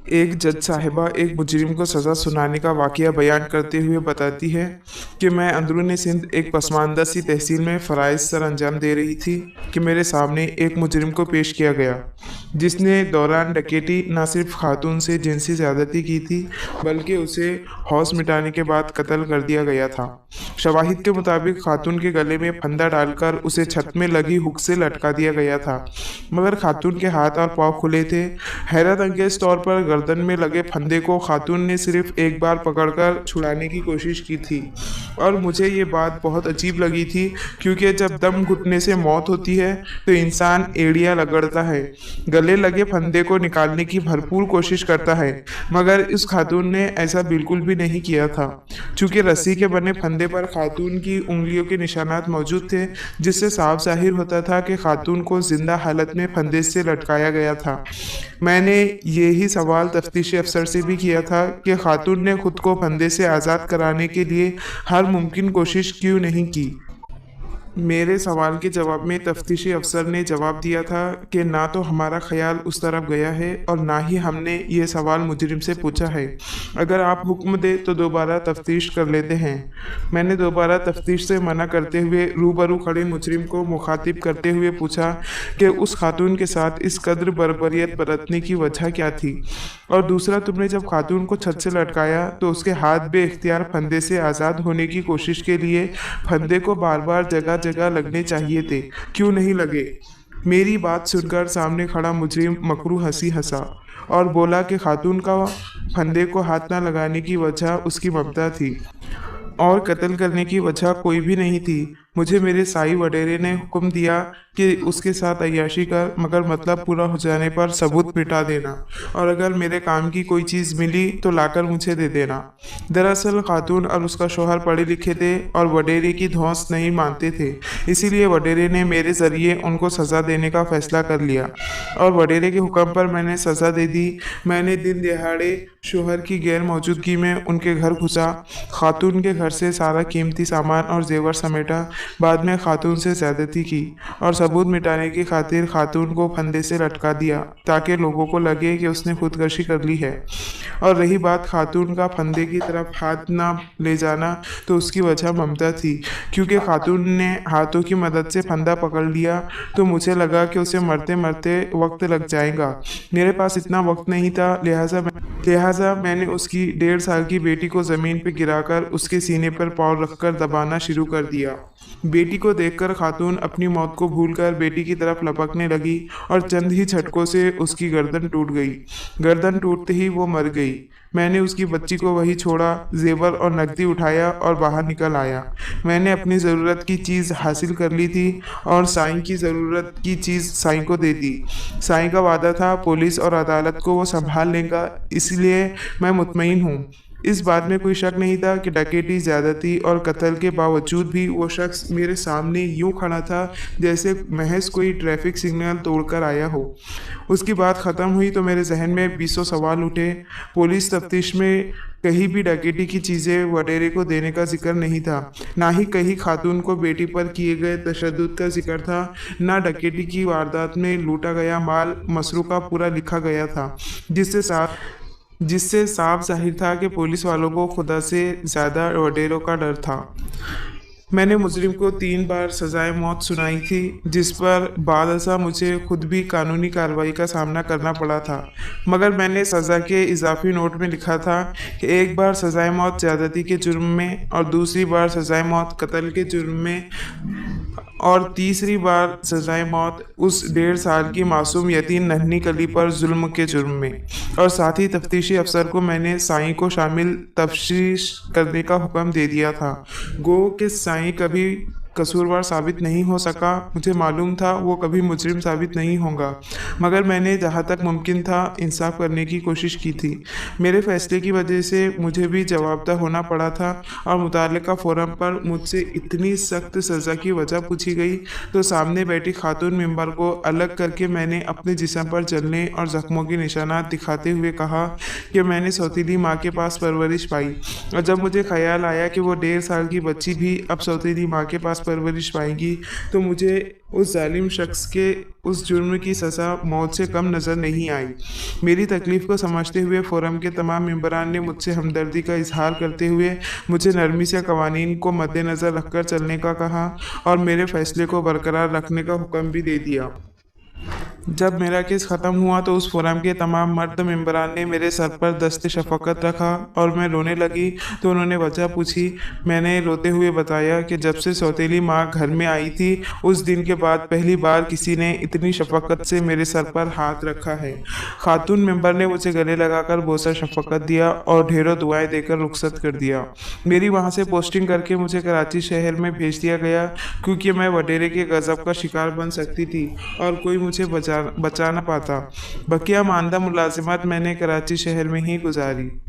एक जज साहिबा एक मुजरिम को सज़ा सुनाने का वाक़या बयान करते हुए बताती है कि मैं अंदरूनी सिंध एक पसमानदा सी तहसील में फ़राइज़ सर अंजाम दे रही थी कि मेरे सामने एक मुजरिम को पेश किया गया जिसने दौरान डकैती न सिर्फ खातून से जिनसी ज़्यादती की थी बल्कि उसे हौस मिटाने के बाद कत्ल कर दिया गया था। शवाहिद के मुताबिक खातून के गले में फंदा डालकर उसे छत में लगी हुक से लटका दिया गया था, मगर खातून के हाथ और पाँव खुले थे। हैरत अंगेज तौर पर गर्दन में लगे फंदे को खातून ने सिर्फ एक बार पकड़कर छुड़ाने की कोशिश की थी और मुझे ये बात बहुत अजीब लगी थी, क्योंकि जब दम घुटने से मौत होती है तो इंसान एड़ियाँ रगड़ता है, गले लगे फंदे को निकालने की भरपूर कोशिश करता है, मगर इस खातून ने ऐसा बिल्कुल भी नहीं किया था। चूँकि रस्सी के बने फंदे पर खातून की उंगलियों के निशानात मौजूद थे, जिससे साफ जाहिर होता था कि खातून को जिंदा हालत में फंदे से लटकाया गया था। मैंने यही सवाल तफ्तीशी अफसर से भी किया था कि खातून ने खुद को फंदे से आज़ाद कराने के लिए हर मुमकिन कोशिश क्यों नहीं की। मेरे सवाल के जवाब में तफ्तीशी अफसर ने जवाब दिया था कि ना तो हमारा ख्याल उस तरफ गया है और ना ही हमने ये सवाल मुजरिम से पूछा है। अगर आप हुक्म दे तो दोबारा तफ्तीश कर लेते हैं। मैंने दोबारा तफ्तीश से मना करते हुए रूबरू खड़े मुजरिम को मुखातिब करते हुए पूछा कि उस खातून के साथ इस कद्र बर्बरियत बरतने की वजह क्या थी, और दूसरा, तुमने जब खातून को छत से लटकाया तो उसके हाथ बेइख्तियार फंदे से आज़ाद होने की कोशिश के लिए फंदे को बार बार जगह जगह लगने चाहिए थे, क्यों नहीं लगे? मेरी बात सुनकर सामने खड़ा मुजरिम मकरू हंसी हंसा और बोला कि खातून का फंदे को हाथ न लगाने की वजह उसकी ममता थी और कत्ल करने की वजह कोई भी नहीं थी। मुझे मेरे साई वडेरे ने हुक्म दिया कि उसके साथ अय्याशी कर, मगर मतलब पूरा हो जाने पर सबूत मिटा देना, और अगर मेरे काम की कोई चीज़ मिली तो लाकर मुझे दे देना। दरअसल खातून और उसका शोहर पढ़े लिखे थे और वडेरे की धौंस नहीं मानते थे, इसीलिए वडेरे ने मेरे ज़रिए उनको सज़ा देने का फ़ैसला कर लिया और वडेरे के हुक्म पर मैंने सज़ा दे दी। मैंने दिन दिहाड़े शोहर की गैर मौजूदगी में उनके घर घुसा, खातून के घर से सारा कीमती सामान और जेवर समेटा, बाद में खातून से ज़्यादती की और सबूत मिटाने की खातिर खातून को फंदे से लटका दिया ताकि लोगों को लगे कि उसने खुदकशी कर ली है। और रही बात खातून का फंदे की तरफ हाथ ना ले जाना, तो उसकी वजह ममता थी, क्योंकि खातून ने हाथों की मदद से फंदा पकड़ लिया तो मुझे लगा कि उसे मरते मरते वक्त लग जाएगा। मेरे पास इतना वक्त नहीं था, लिहाजा मैंने उसकी 1.5 साल की बेटी को ज़मीन पर गिराकर उसके सीने पर पाँव रखकर दबाना शुरू कर दिया। बेटी को देखकर खातून अपनी मौत को भूलकर बेटी की तरफ लपकने लगी और चंद ही झटकों से उसकी गर्दन टूट गई। गर्दन टूटते ही वो मर गई। मैंने उसकी बच्ची को वही छोड़ा, जेवर और नकदी उठाया और बाहर निकल आया। मैंने अपनी ज़रूरत की चीज़ हासिल कर ली थी और साईं की ज़रूरत की चीज़ साईं को दे दी। साईं का वादा था पुलिस और अदालत को वो संभाल लेगा, इसलिए मैं मुतमईन हूँ। इस बात में कोई शक नहीं था कि डकैती, ज़्यादती और कत्ल के बावजूद भी वो शख्स मेरे सामने यूं खड़ा था जैसे महज कोई ट्रैफिक सिग्नल तोड़कर आया हो। उसकी बात ख़त्म हुई तो मेरे जहन में 20 सवाल उठे। पुलिस तफ्तीश में कहीं भी डकैती की चीज़ें वडेरे को देने का जिक्र नहीं था, ना ही कहीं खातून को बेटी पर किए गए तशद्दुद का जिक्र था, ना डकैती की वारदात में लूटा गया माल मसरूका पूरा लिखा गया था, जिससे साफ जाहिर था कि पुलिस वालों को खुदा से ज़्यादा वडेरों का डर था। मैंने मुजरिम को 3 बार सज़ाए मौत सुनाई थी, जिस पर बादशा मुझे खुद भी कानूनी कार्रवाई का सामना करना पड़ा था, मगर मैंने सज़ा के इजाफी नोट में लिखा था कि 1 बार सज़ाए मौत ज़्यादती के जुर्म में और दूसरी बार सज़ाए मौत कत्ल के जुर्म में और तीसरी बार सज़ाए मौत उस 1.5 साल की मासूम यतीम नन्ही कली पर जुल्म के जुर्म में। और साथ ही तफ्तीशी अफसर को मैंने साईं को शामिल तफ्तीश करने का हुक्म दे दिया था। गो कि साईं कभी कसूरवार साबित नहीं हो सका। मुझे मालूम था वो कभी मुजरिम साबित नहीं होगा, मगर मैंने जहाँ तक मुमकिन था इंसाफ करने की कोशिश की थी। मेरे फैसले की वजह से मुझे भी जवाबदेह होना पड़ा था और मुताल्लिका फोरम पर मुझसे इतनी सख्त सज़ा की वजह पूछी गई तो सामने बैठी खातून मेंबर को अलग करके मैंने अपने जिस्म पर जलने और ज़ख्मों के निशानात दिखाते हुए कहा कि मैंने सौतीली माँ के पास परवरिश पाई, और जब मुझे ख्याल आया कि वो 1.5 साल की बच्ची भी अब सौतीली माँ के पास परवरिश पाएंगी तो मुझे उस जालिम शख्स के उस जुर्म की सज़ा मौत से कम नज़र नहीं आई। मेरी तकलीफ़ को समझते हुए फोरम के तमाम मेंबरान ने मुझसे हमदर्दी का इजहार करते हुए मुझे नरमी से कवानीन को मद्देनज़र रखकर चलने का कहा और मेरे फैसले को बरकरार रखने का हुक्म भी दे दिया। जब मेरा केस ख़त्म हुआ तो उस फोरम के तमाम मर्द मेंबरान ने मेरे सर पर दस्ते शफ़क़त रखा और मैं रोने लगी तो उन्होंने वजह पूछी। मैंने रोते हुए बताया कि जब से सौतेली माँ घर में आई थी उस दिन के बाद पहली बार किसी ने इतनी शफ़क़त से मेरे सर पर हाथ रखा है। खातून मेंबर ने मुझे गले लगाकर बहुत सा शफ़क़त दिया और ढेरों दुआएं देकर रुखसत कर दिया। मेरी वहाँ से पोस्टिंग करके मुझे कराची शहर में भेज दिया गया क्योंकि मैं वडेरे के गज़ब का शिकार बन सकती थी और कोई मुझे बचा ना पाता। बकिया मानदा मुलाजिमत मैंने कराची शहर में ही गुजारी।